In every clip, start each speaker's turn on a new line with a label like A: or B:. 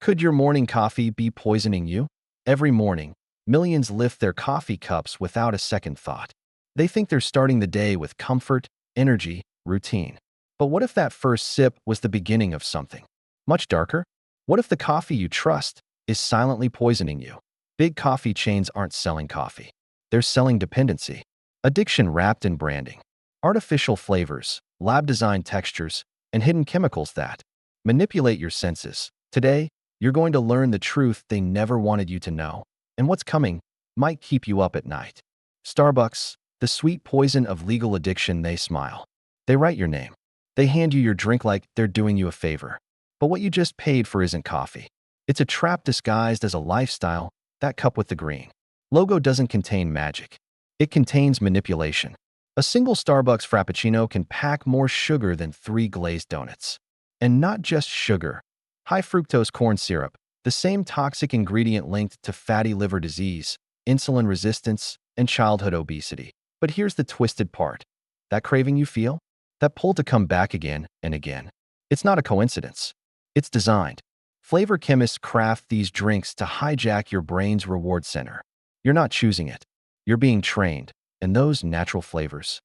A: Could your morning coffee be poisoning you? Every morning, millions lift their coffee cups without a second thought. They think they're starting the day with comfort, energy, routine. But what if that first sip was the beginning of something much darker? What if the coffee you trust is silently poisoning you? Big coffee chains aren't selling coffee. They're selling dependency, addiction wrapped in branding, artificial flavors, lab-designed textures, and hidden chemicals that manipulate your senses. Today, you're going to learn the truth they never wanted you to know, and what's coming might keep you up at night. Starbucks, the sweet poison of legal addiction. They smile. They write your name. They hand you your drink like they're doing you a favor. But what you just paid for isn't coffee. It's a trap disguised as a lifestyle. That cup with the green logo doesn't contain magic. It contains manipulation. A single Starbucks Frappuccino can pack more sugar than 3 glazed donuts. And not just sugar. High fructose corn syrup, the same toxic ingredient linked to fatty liver disease, insulin resistance, and childhood obesity. But here's the twisted part. That craving you feel? That pull to come back again and again. It's not a coincidence. It's designed. Flavor chemists craft these drinks to hijack your brain's reward center. You're not choosing it. You're being trained. And those natural flavors.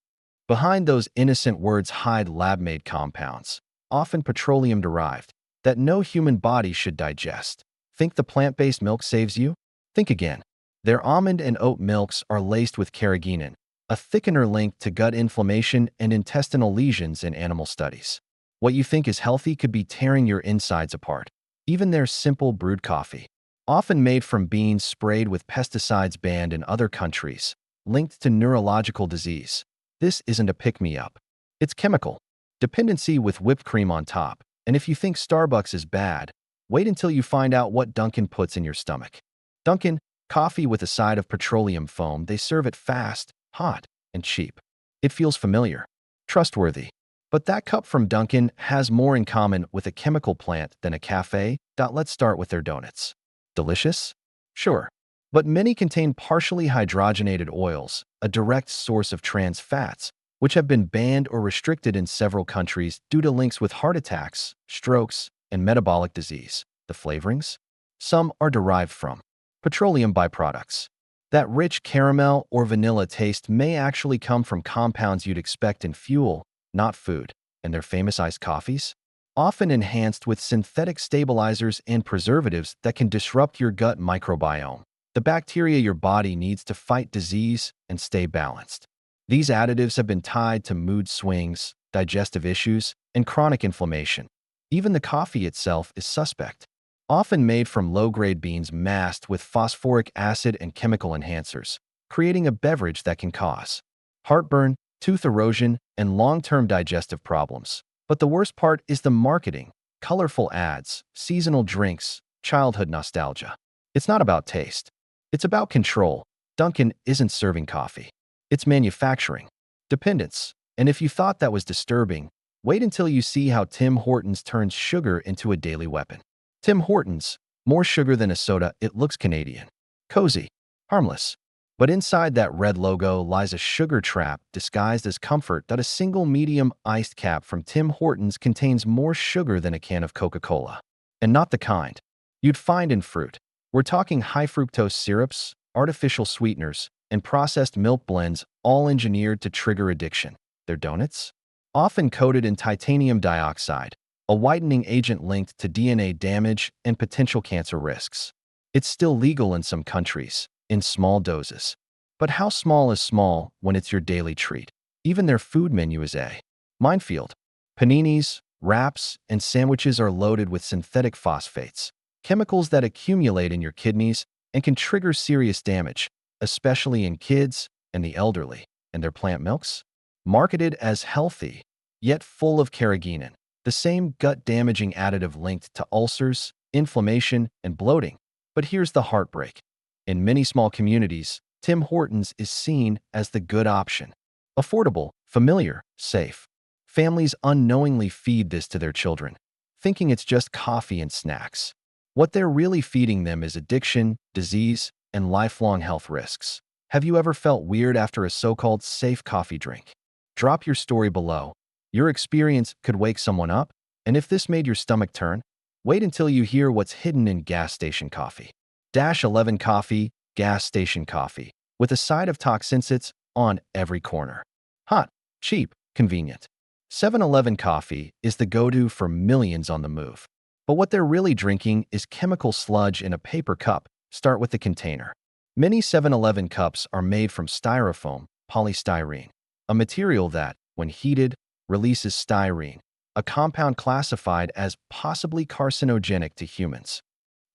A: Behind those innocent words hide lab-made compounds, often petroleum-derived, that no human body should digest. Think the plant-based milk saves you? Think again. Their almond and oat milks are laced with carrageenan, a thickener linked to gut inflammation and intestinal lesions in animal studies. What you think is healthy could be tearing your insides apart. Even their simple brewed coffee, often made from beans sprayed with pesticides banned in other countries, linked to neurological disease. This isn't a pick-me-up. It's chemical. Dependency with whipped cream on top. And if you think Starbucks is bad, wait until you find out what Dunkin puts in your stomach. Dunkin, coffee with a side of petroleum foam. They serve it fast, hot, and cheap. It feels familiar, trustworthy. But that cup from Dunkin has more in common with a chemical plant than a cafe. Let's start with their donuts. Delicious? Sure. But many contain partially hydrogenated oils, a direct source of trans fats, which have been banned or restricted in several countries due to links with heart attacks, strokes, and metabolic disease. The flavorings? Some are derived from petroleum byproducts. That rich caramel or vanilla taste may actually come from compounds you'd expect in fuel, not food. And their famous iced coffees? Often enhanced with synthetic stabilizers and preservatives that can disrupt your gut microbiome, the bacteria your body needs to fight disease and stay balanced. These additives have been tied to mood swings, digestive issues, and chronic inflammation. Even the coffee itself is suspect. Often made from low-grade beans masked with phosphoric acid and chemical enhancers, creating a beverage that can cause heartburn, tooth erosion, and long-term digestive problems. But the worst part is the marketing, colorful ads, seasonal drinks, childhood nostalgia. It's not about taste. It's about control. Dunkin isn't serving coffee. It's manufacturing. Dependence. And if you thought that was disturbing, wait until you see how Tim Hortons turns sugar into a daily weapon. Tim Hortons, more sugar than a soda. It looks Canadian. Cozy. Harmless. But inside that red logo lies a sugar trap disguised as comfort. A single medium iced cap from Tim Hortons contains more sugar than a can of Coca-Cola. And not the kind you'd find in fruit. We're talking high fructose syrups, artificial sweeteners, and processed milk blends, all engineered to trigger addiction. Their donuts? Often coated in titanium dioxide, a whitening agent linked to DNA damage and potential cancer risks. It's still legal in some countries, in small doses. But how small is small when it's your daily treat? Even their food menu is a minefield. Paninis, wraps, and sandwiches are loaded with synthetic phosphates, chemicals that accumulate in your kidneys and can trigger serious damage, especially in kids and the elderly. And their plant milks? Marketed as healthy, yet full of carrageenan, the same gut-damaging additive linked to ulcers, inflammation, and bloating. But here's the heartbreak. In many small communities, Tim Hortons is seen as the good option. Affordable, familiar, safe. Families unknowingly feed this to their children, thinking it's just coffee and snacks. What they're really feeding them is addiction, disease, and lifelong health risks. Have you ever felt weird after a so-called safe coffee drink? Drop your story below. Your experience could wake someone up, and if this made your stomach turn, Wait until you hear what's hidden in gas station coffee. Dash 11 coffee, gas station coffee, with a side of toxins on every corner. Hot, cheap, convenient. 7-Eleven coffee is the go-to for millions on the move. But what they're really drinking is chemical sludge in a paper cup. Start with the container. Many 7-Eleven cups are made from styrofoam, polystyrene, a material that, when heated, releases styrene, a compound classified as possibly carcinogenic to humans.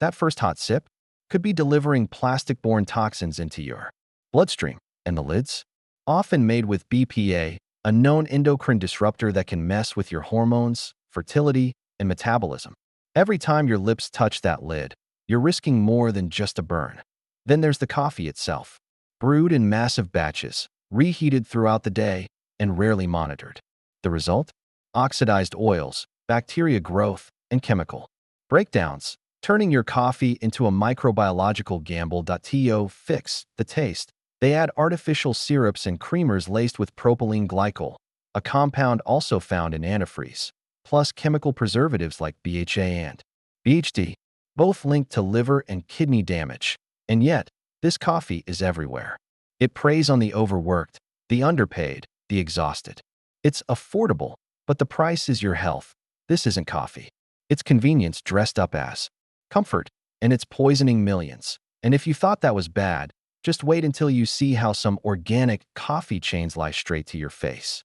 A: That first hot sip could be delivering plastic-borne toxins into your bloodstream. And the lids? Often made with BPA, a known endocrine disruptor that can mess with your hormones, fertility, and metabolism. Every time your lips touch that lid, you're risking more than just a burn. Then there's the coffee itself. Brewed in massive batches, reheated throughout the day, and rarely monitored. The result? Oxidized oils, bacteria growth, and chemical breakdowns, turning your coffee into a microbiological gamble. To fix the taste, they add artificial syrups and creamers laced with propylene glycol, a compound also found in antifreeze, plus chemical preservatives like BHA and BHD, both linked to liver and kidney damage. And yet, this coffee is everywhere. It preys on the overworked, the underpaid, the exhausted. It's affordable, but the price is your health. This isn't coffee. It's convenience dressed up as comfort, and it's poisoning millions. And if you thought that was bad, just wait until you see how some organic coffee chains lie straight to your face.